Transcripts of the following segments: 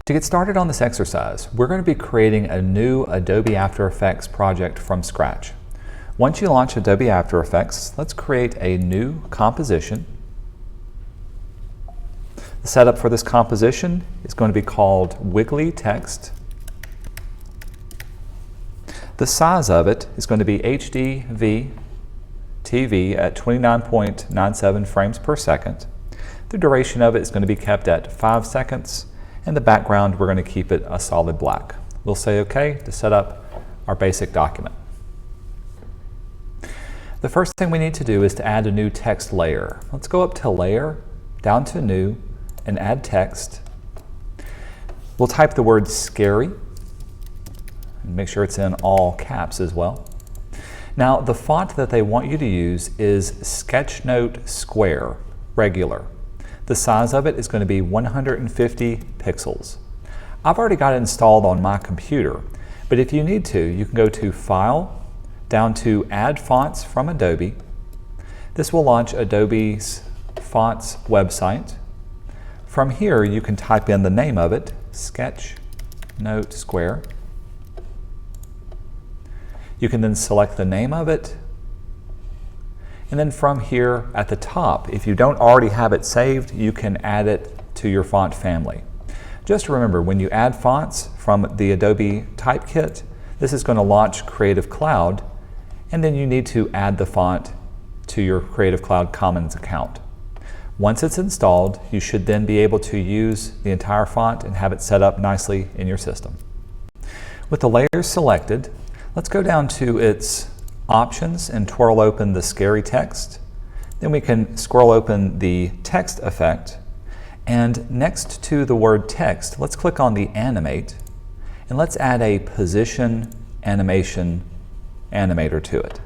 To get started on this exercise, we're going to be creating a new Adobe After Effects project from scratch. Once you launch Adobe After Effects, let's create a new composition. The setup for this composition is going to be called Wiggly Text. The size of it is going to be HDV TV at 29.97 frames per second. The duration of it is going to be kept at 5 seconds, and the background we're going to keep it a solid black. We'll say OK to set up our basic document. The first thing we need to do is to add a new text layer. Let's go up to Layer, down to New, and add text. We'll type the word scary, and make sure it's in all caps as well. Now, the font that they want you to use is Sketchnote Square, regular. The size of it is going to be 150 pixels. I've already got it installed on my computer, but if you need to, you can go to File, down to Add Fonts from Adobe. This will launch Adobe's Fonts website. From here, you can type in the name of it, Sketchnote Square. You can then select the name of it, and then from here at the top, if you don't already have it saved, you can add it to your font family. Just remember, when you add fonts from the Adobe Type Kit, this is going to launch Creative Cloud, and then you need to add the font to your Creative Cloud Commons account. Once it's installed, you should then be able to use the entire font and have it set up nicely in your system. With the layers selected, let's go down to its Options and twirl open the scary text. Then we can scroll open the text effect, and next to the word text, let's click on the animate, and let's add a position animation animator to it.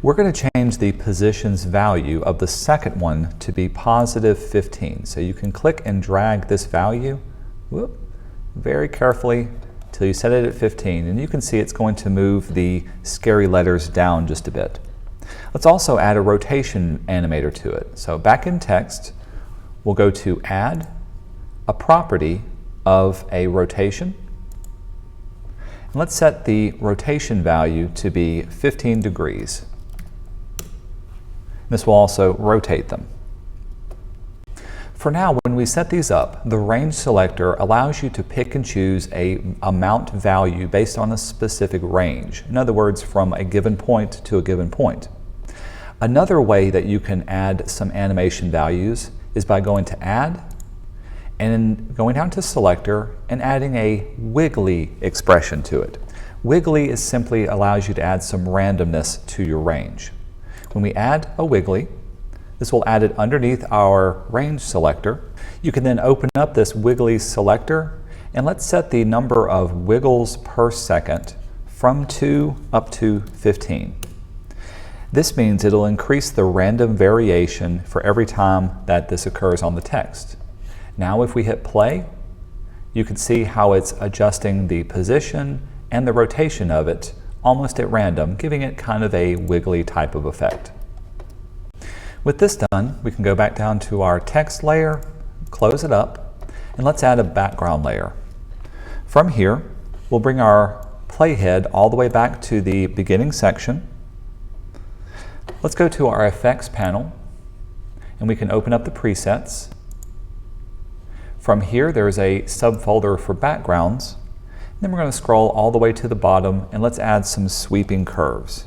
We're going to change the position's value of the second one to be positive 15. So you can click and drag this value very carefully till you set it at 15, and you can see it's going to move the scary letters down just a bit. Let's also add a rotation animator to it. So back in text, we'll go to Add a property of a rotation. And let's set the rotation value to be 15 degrees. This will also rotate them. For now, when we set these up, the range selector allows you to pick and choose a mount value based on a specific range. In other words, from a given point to a given point. Another way that you can add some animation values is by going to Add, and then going down to Selector and adding a wiggly expression to it. Wiggly is simply allows you to add some randomness to your range. When we add a wiggly, this will add it underneath our range selector. You can then open up this wiggly selector, and let's set the number of wiggles per second from 2 up to 15. This means it'll increase the random variation for every time that this occurs on the text. Now if we hit play, you can see how it's adjusting the position and the rotation of it almost at random, giving it kind of a wiggly type of effect. With this done, we can go back down to our text layer, close it up, and let's add a background layer. From here, we'll bring our playhead all the way back to the beginning section. Let's go to our effects panel, and we can open up the presets. From here, there's a subfolder for backgrounds. Then we're going to scroll all the way to the bottom, and let's add some sweeping curves.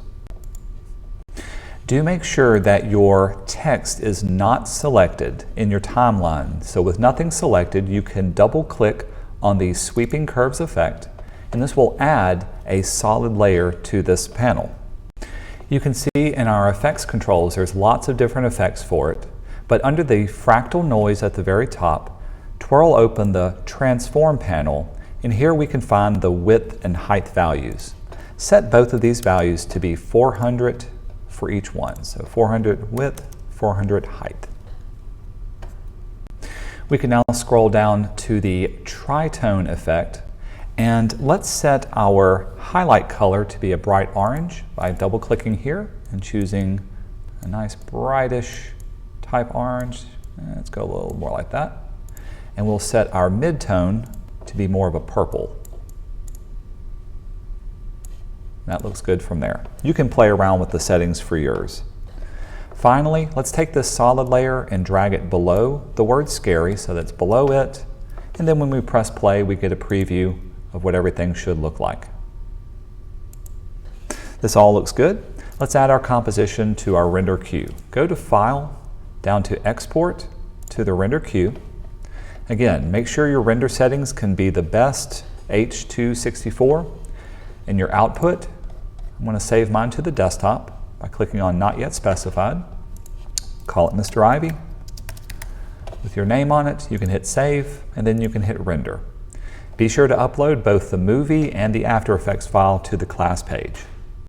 Do make sure that your text is not selected in your timeline. So with nothing selected, you can double click on the sweeping curves effect, and this will add a solid layer to this panel. You can see in our effects controls, there's lots of different effects for it, but under the fractal noise at the very top, twirl open the transform panel, and here we can find the width and height values. Set both of these values to be 400 for each one. So 400 width, 400 height. We can now scroll down to the tritone effect, and let's set our highlight color to be a bright orange by double clicking here and choosing a nice brightish type orange. Let's go a little more like that. and we'll set our midtone to be more of a purple. That looks good from there. You can play around with the settings for yours. Finally, let's take this solid layer and drag it below the word scary, so that's below it, and then when we press play we get a preview of what everything should look like. This all looks good. Let's add our composition to our render queue. Go to File, down to Export to the render queue. Again, make sure your render settings can be the best H.264. In your output, I'm going to save mine to the desktop by clicking on Not Yet Specified. Call it Mr. Ivy. With your name on it, you can hit Save, and then you can hit Render. Be sure to upload both the movie and the After Effects file to the class page.